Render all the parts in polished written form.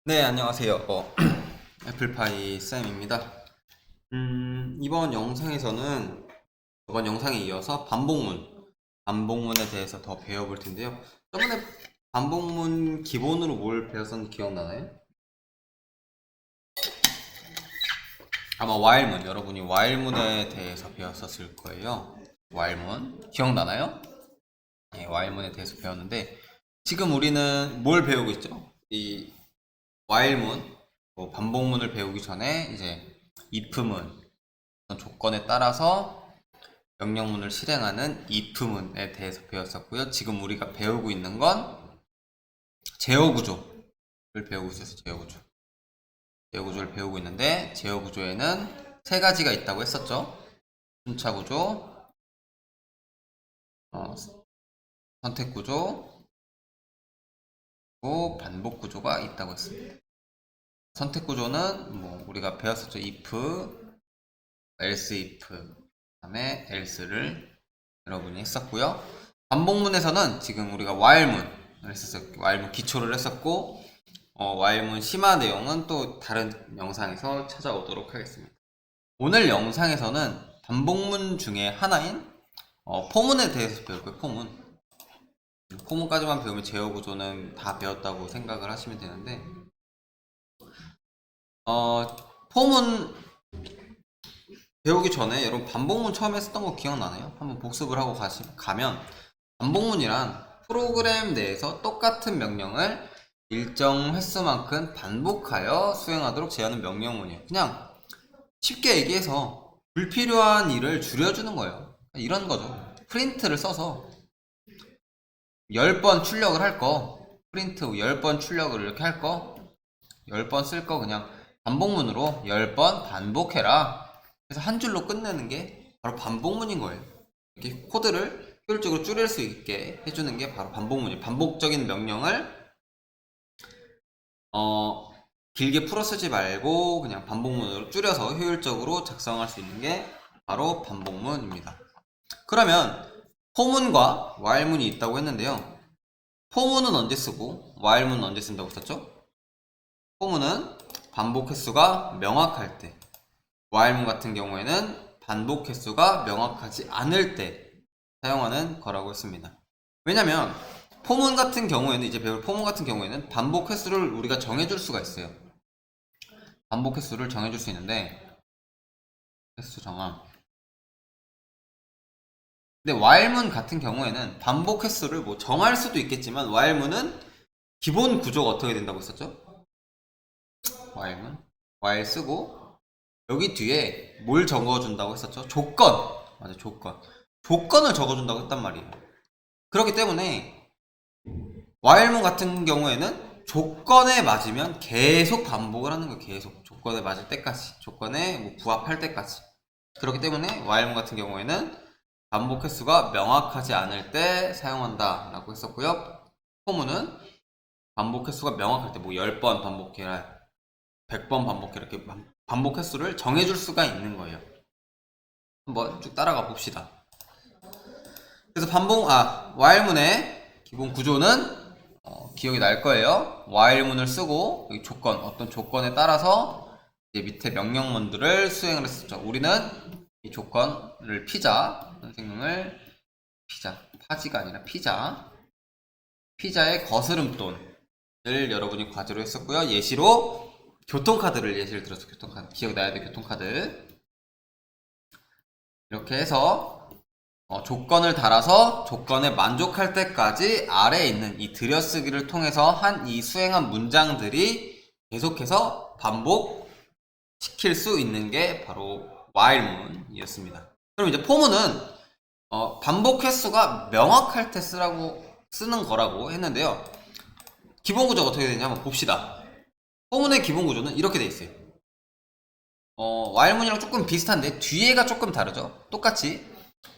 네, 안녕하세요. 애플파이 쌤입니다. 이번 영상에서는 저번 영상에 이어서 반복문에 대해서 더 배워볼 텐데요. 저번에 반복문 기본으로 뭘 배웠었는지 기억나나요? 아마 while문, 여러분이 while문에 대해서 배웠었을 거예요. while문, 기억나나요? 네, while문에 대해서 배웠는데, 지금 우리는 뭘 배우고 있죠? 이 while문, 반복문을 배우기 전에 이제 if문, 어떤 조건에 따라서 명령문을 실행하는 if문에 대해서 배웠었고요. 지금 우리가 배우고 있는 건 제어 구조를 배우고 있어서 제어 구조를 배우고 있는데, 제어 구조에는 세 가지가 있다고 했었죠. 순차 구조, 선택 구조, 그리고 반복 구조가 있다고 했습니다. 선택 구조는 뭐 우리가 배웠었죠. if, else if, 그다음에 else를 여러분이 했었고요. 반복문에서는 지금 우리가 while문을 했었어요. while문 기초를 했었고, while문 심화 내용은 또 다른 영상에서 찾아오도록 하겠습니다. 오늘 영상에서는 반복문 중에 하나인 포문에 대해서 배울 거예요. 포문까지만 배우면 제어 구조는 다 배웠다고 생각을 하시면 되는데, 포문 배우기 전에 여러분 반복문 처음 했었던 거 기억나나요? 한번 복습을 하고 가면, 반복문이란 프로그램 내에서 똑같은 명령을 일정 횟수만큼 반복하여 수행하도록 제하는 명령문이에요. 그냥 쉽게 얘기해서 불필요한 일을 줄여주는 거예요. 이런 거죠. 프린트를 써서 10번 출력을 할 거, 프린트 10번 출력을 이렇게 할 거, 10번 쓸 거 그냥 반복문으로 10번 반복해라. 그래서 한 줄로 끝내는 게 바로 반복문인 거예요. 이렇게 코드를 효율적으로 줄일 수 있게 해주는 게 바로 반복문이에요. 반복적인 명령을 길게 풀어 쓰지 말고 그냥 반복문으로 줄여서 효율적으로 작성할 수 있는 게 바로 반복문입니다. 그러면 포문과 while문이 있다고 했는데요. 포문은 언제 쓰고 while문은 언제 쓴다고 썼죠? 포문은 반복 횟수가 명확할 때, while문 같은 경우에는 반복 횟수가 명확하지 않을 때 사용하는 거라고 했습니다. 왜냐면 포문 같은 경우에는, 이제 배울 포문 같은 경우에는 반복 횟수를 우리가 정해줄 수가 있어요. 반복 횟수를 정해줄 수 있는데, 횟수 정함. 근데 while문 같은 경우에는 반복 횟수를 뭐 정할 수도 있겠지만, while문은 기본 구조가 어떻게 된다고 했었죠? while문, while 쓰고 여기 뒤에 뭘 적어준다고 했었죠? 조건. 맞아, 조건을 적어준다고 했단 말이에요. 그렇기 때문에 while문 같은 경우에는 조건에 맞으면 계속 반복을 하는 거예요. 계속 조건에 맞을 때까지, 조건에 뭐 부합할 때까지. 그렇기 때문에 while문 같은 경우에는 반복 횟수가 명확하지 않을 때 사용한다 라고 했었고요. 포문은 반복 횟수가 명확할 때, 뭐 10번 반복해라, 100번 반복해라, 이렇게 반복 횟수를 정해줄 수가 있는 거예요. 한번 쭉 따라가 봅시다. 그래서 while문의 기본 구조는 기억이 날 거예요. while문을 쓰고 여기 조건, 어떤 조건에 따라서 이제 밑에 명령문들을 수행을 했었죠. 우리는 이 조건을 선생님을 파지가 아니라 피자의 거스름돈을 여러분이 과제로 했었고요. 예시로 교통카드를 예시를 들어서, 교통카드 기억나야 돼. 교통카드 이렇게 해서 조건을 달아서 조건에 만족할 때까지 아래에 있는 이 들여쓰기를 통해서 이 수행한 문장들이 계속해서 반복시킬 수 있는 게 바로 while문이었습니다. 그럼 이제 포문은 반복 횟수가 명확할 때 쓰는 거라고 했는데요. 기본 구조가 어떻게 되냐 한번 봅시다. 포문의 기본 구조는 이렇게 돼 있어요. while문이랑 조금 비슷한데 뒤에가 조금 다르죠. 똑같이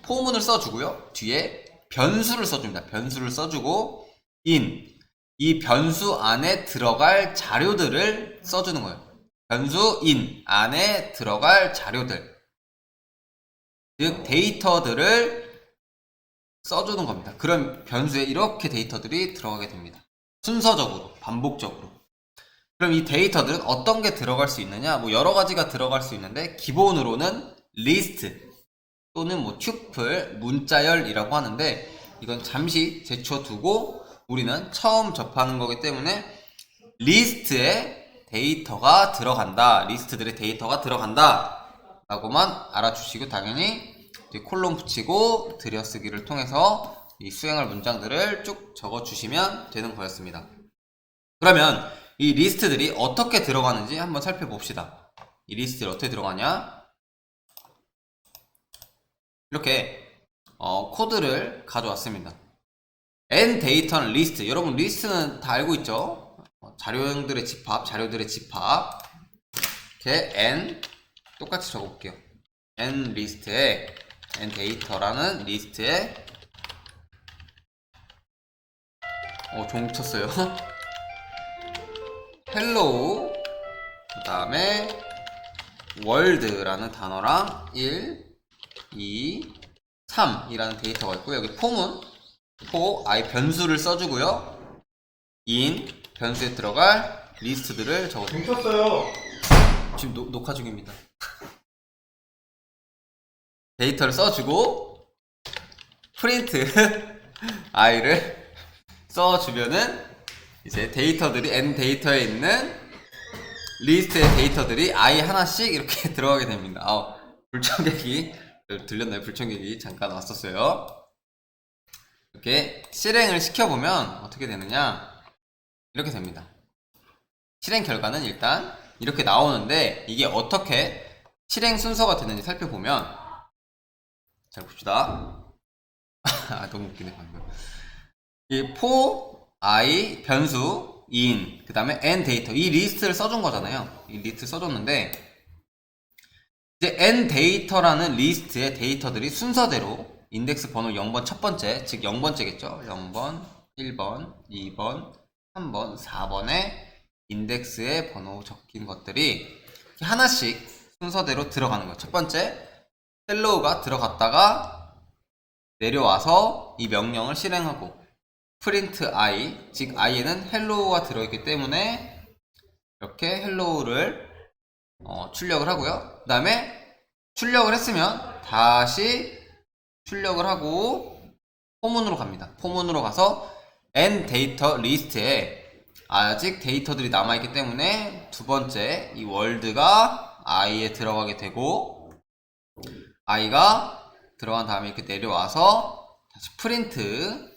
포문을 써주고요. 뒤에 변수를 써줍니다. 변수를 써주고 이 변수 안에 들어갈 자료들을 써주는 거예요. 변수 안에 들어갈 자료들, 즉 데이터들을 써주는 겁니다. 그럼 변수에 이렇게 데이터들이 들어가게 됩니다. 순서적으로, 반복적으로. 그럼 이 데이터들은 어떤 게 들어갈 수 있느냐? 뭐 여러 가지가 들어갈 수 있는데 기본으로는 리스트 또는 뭐 튜플, 문자열이라고 하는데 이건 잠시 제쳐 두고 우리는 처음 접하는 거기 때문에 리스트에 데이터가 들어간다. 리스트들의 데이터가 들어간다. 라고만 알아주시고 당연히 이제 콜론 붙이고 들여쓰기를 통해서 이 수행할 문장들을 쭉 적어주시면 되는 거였습니다. 그러면 이 리스트들이 어떻게 들어가는지 한번 살펴봅시다. 이 리스트를 어떻게 들어가냐? 이렇게 코드를 가져왔습니다. n 데이터는 리스트. 여러분 리스트는 다 알고 있죠? 자료들의 집합, 자료들의 집합. 이렇게 n 똑같이 적어볼게요. n 리스트에 n 데이터라는 리스트에 종 쳤어요. hello 그 다음에 world라는 단어랑 1, 2, 3이라는 데이터가 있고요. 여기 폼은 i 변수를 써주고요. in 변수에 들어갈 리스트들을 적어줍니다. 뭉쳤어요. 지금 녹화 중입니다. 데이터를 써주고 프린트 i를 써주면은 이제 데이터들이 n 데이터에 있는 리스트의 데이터들이 i 하나씩 이렇게 들어가게 됩니다. 불청객이 들렸나요? 불청객이 잠깐 왔었어요. 이렇게 실행을 시켜보면 어떻게 되느냐, 이렇게 됩니다. 실행 결과는 일단 이렇게 나오는데 이게 어떻게 실행 순서가 되는지 살펴보면, 잘 봅시다. 너무 웃기네 방금. 이 for i 변수 in 그 다음에 n 데이터, 이 리스트를 써준 거잖아요. 이 리스트 써줬는데 이제 n 데이터라는 리스트의 데이터들이 순서대로 인덱스 번호 0번 첫 번째, 즉 0번째겠죠. 0번, 1번, 2번, 3번, 4번에 인덱스의 번호 적힌 것들이 하나씩 순서대로 들어가는 거예요. 첫 번째 hello가 들어갔다가 내려와서 이 명령을 실행하고 print i, 즉 i에는 hello가 들어있기 때문에 이렇게 hello를 출력을 하고요. 그 다음에 출력을 했으면 다시 출력을 하고 포문으로 갑니다. 포문으로 가서 n 데이터 리스트에 아직 데이터들이 남아있기 때문에 두 번째 이 월드가 i에 들어가게 되고, i가 들어간 다음에 이렇게 내려와서 다시 프린트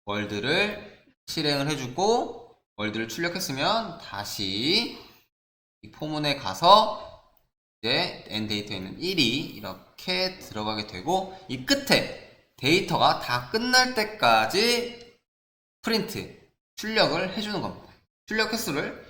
월드를 실행을 해주고, 월드를 출력했으면 다시 이 포문에 가서 이제 n 데이터에 있는 1이 이렇게 들어가게 되고, 이 끝에 데이터가 다 끝날 때까지 프린트 출력을 해주는 겁니다. 출력 횟수를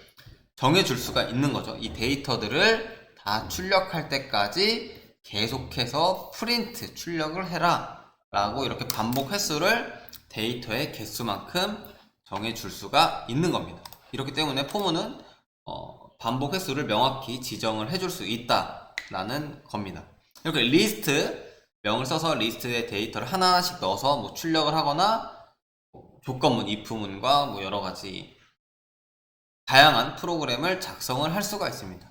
정해줄 수가 있는 거죠. 이 데이터들을 다 출력할 때까지 계속해서 프린트 출력을 해라 라고 이렇게 반복 횟수를 데이터의 개수만큼 정해줄 수가 있는 겁니다. 이렇기 때문에 포문은 반복 횟수를 명확히 지정을 해줄 수 있다라는 겁니다. 이렇게 리스트 명을 써서 리스트의 데이터를 하나씩 넣어서 뭐 출력을 하거나 조건문, if문과 뭐 여러가지 다양한 프로그램을 작성을 할 수가 있습니다.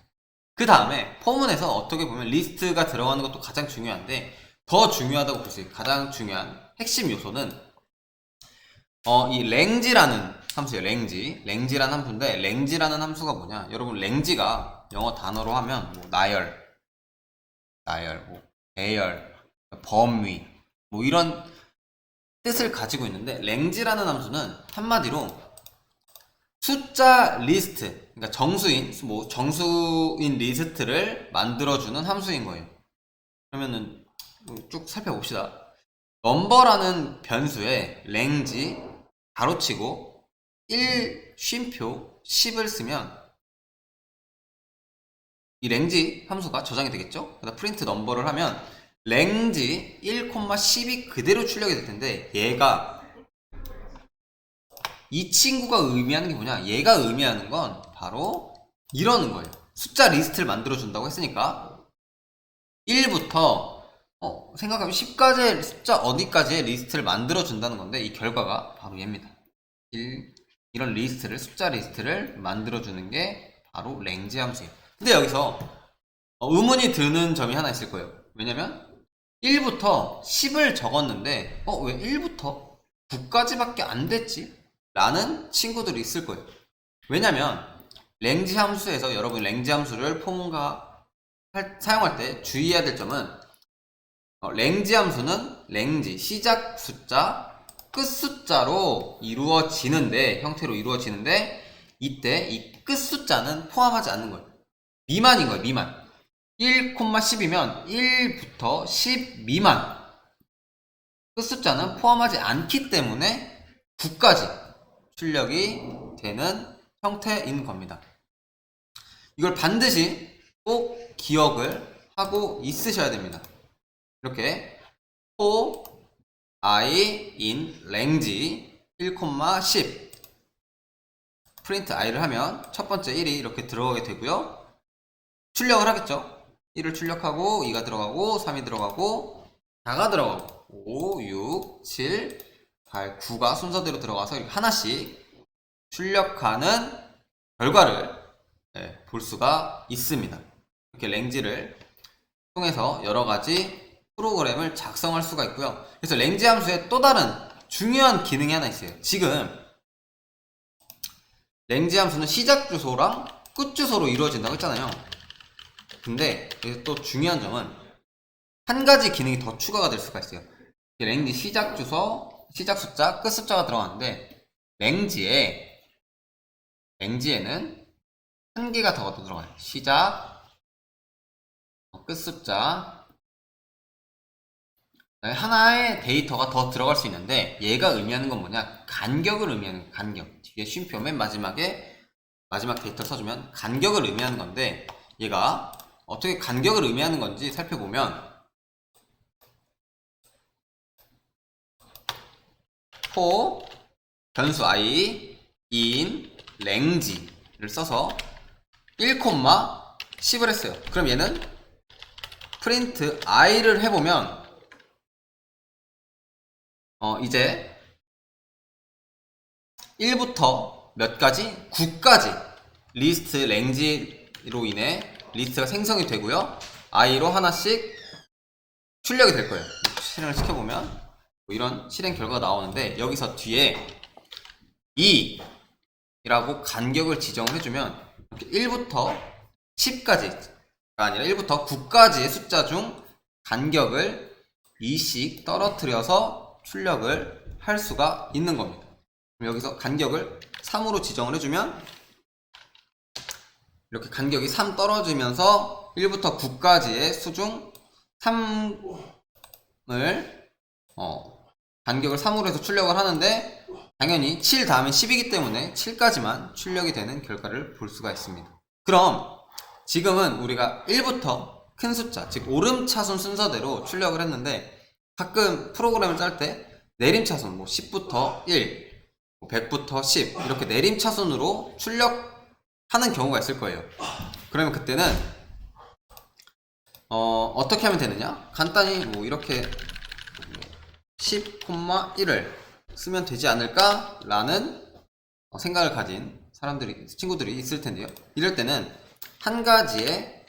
그 다음에 포문에서 어떻게 보면 리스트가 들어가는 것도 가장 중요한데, 더 중요하다고 볼 수 있어요. 가장 중요한 핵심 요소는 이 랭지라는 함수예요. 랭지라는 함수인데, 랭지라는 함수가 뭐냐, 여러분 랭지가 영어 단어로 하면 뭐 나열, 뭐 배열, 범위 뭐 이런 뜻을 가지고 있는데, 랭지라는 함수는 한마디로 숫자 리스트, 그러니까 정수인 리스트를 만들어주는 함수인 거예요. 그러면은 쭉 살펴봅시다. 넘버라는 변수에 랭지 가로치고 1 쉼표 10을 쓰면 이 랭지 함수가 저장이 되겠죠. 그다음 프린트 넘버를 하면 랭지 1,10이 그대로 출력이 될 텐데, 얘가 이 친구가 의미하는 게 뭐냐, 얘가 의미하는 건 바로 이러는 거예요. 숫자 리스트를 만들어 준다고 했으니까 1부터 생각하면 10까지의 숫자 어디까지의 리스트를 만들어 준다는 건데, 이 결과가 바로 얘입니다. 1, 이런 리스트를, 숫자 리스트를 만들어주는 게 바로 랭지 함수예요. 근데 여기서 의문이 드는 점이 하나 있을 거예요. 왜냐면 1부터 10을 적었는데 왜 1부터 9까지밖에 안 됐지? 라는 친구들이 있을 거예요. 왜냐면 랭지 함수에서 여러분 랭지 함수를 폼과 사용할 때 주의해야 될 점은 랭지 함수는 랭지 시작 숫자 끝 숫자로 이루어지는데, 형태로 이루어지는데, 이때 이 끝 숫자는 포함하지 않는 거예요. 미만인 거예요. 미만. 1,10이면 1부터 10 미만 끝 숫자는 포함하지 않기 때문에 9까지 출력이 되는 형태인 겁니다. 이걸 반드시 꼭 기억을 하고 있으셔야 됩니다. 이렇게 for i in range 1,10 프린트 i를 하면 첫 번째 1이 이렇게 들어가게 되고요. 출력을 하겠죠. 1을 출력하고 2가 들어가고 3이 들어가고 4가 들어가고 5, 6, 7, 8, 9가 순서대로 들어가서 이렇게 하나씩 출력하는 결과를 볼 수가 있습니다. 이렇게 랭지를 통해서 여러가지 프로그램을 작성할 수가 있고요. 그래서 랭지 함수에 또 다른 중요한 기능이 하나 있어요. 지금 랭지 함수는 시작 주소랑 끝 주소로 이루어진다고 했잖아요. 근데 여기서 또 중요한 점은 한 가지 기능이 더 추가가 될 수가 있어요. 랭지 시작 주소, 시작 숫자, 끝 숫자가 들어가는데 랭지에는 한 개가 더 들어가요. 시작, 끝 숫자, 하나의 데이터가 더 들어갈 수 있는데, 얘가 의미하는 건 뭐냐? 간격을 의미하는 거예요. 간격. 뒤에 쉼표 맨 마지막에 마지막 데이터를 써주면 간격을 의미하는 건데, 얘가 어떻게 간격을 의미하는 건지 살펴보면 for 변수 i in range를 써서 1,10을 했어요. 그럼 얘는 print i를 해보면 이제 1부터 몇 가지? 9까지 리스트 랭지로 인해 리스트가 생성이 되고요. i로 하나씩 출력이 될 거예요. 실행을 시켜보면 뭐 이런 실행 결과가 나오는데, 여기서 뒤에 2라고 간격을 지정을 해주면 1부터 10까지가 아니라 1부터 9까지의 숫자 중 간격을 2씩 떨어뜨려서 출력을 할 수가 있는 겁니다. 그럼 여기서 간격을 3으로 지정을 해주면 이렇게 간격이 3 떨어지면서 1부터 9까지의 수 중 3을 간격을 3으로 해서 출력을 하는데, 당연히 7 다음에 10이기 때문에 7까지만 출력이 되는 결과를 볼 수가 있습니다. 그럼 지금은 우리가 1부터 큰 숫자, 즉 오름차순 순서대로 출력을 했는데, 가끔 프로그램을 짤 때 내림차순, 뭐 10부터 1, 100부터 10 이렇게 내림차순으로 출력하는 경우가 있을 거예요. 그러면 그때는 어떻게 하면 되느냐? 간단히 뭐 이렇게 10,1을 쓰면 되지 않을까? 라는 생각을 가진 친구들이 있을 텐데요. 이럴 때는 한 가지의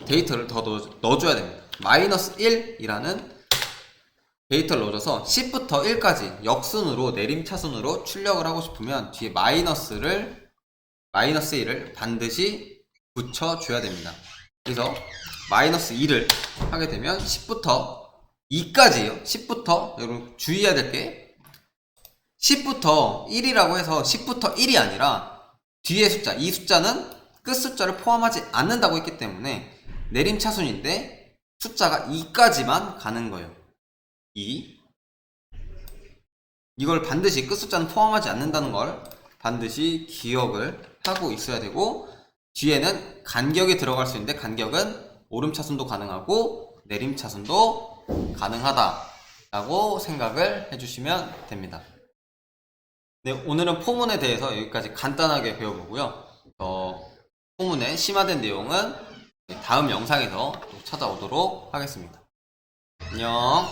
데이터를 더 넣어줘야 됩니다. -1이라는 데이터를 넣어줘서 10부터 1까지 역순으로 내림차순으로 출력을 하고 싶으면 뒤에 -1을 반드시 붙여줘야 됩니다. 그래서 -2를 하게 되면 10부터 2까지예요. 10부터 여러분 주의해야 될 게 10부터 1이라고 해서 10부터 1이 아니라 뒤에 숫자, 이 숫자는 끝 숫자를 포함하지 않는다고 했기 때문에 내림차순인데 숫자가 2까지만 가는 거예요. 2. 이걸 반드시 끝 숫자는 포함하지 않는다는 걸 반드시 기억을 하고 있어야 되고, 뒤에는 간격이 들어갈 수 있는데 간격은 오름차순도 가능하고 내림차순도 가능하다라고 생각을 해주시면 됩니다. 네, 오늘은 포문에 대해서 여기까지 간단하게 배워보고요. 포문의 심화된 내용은 다음 영상에서 또 찾아오도록 하겠습니다. 안녕.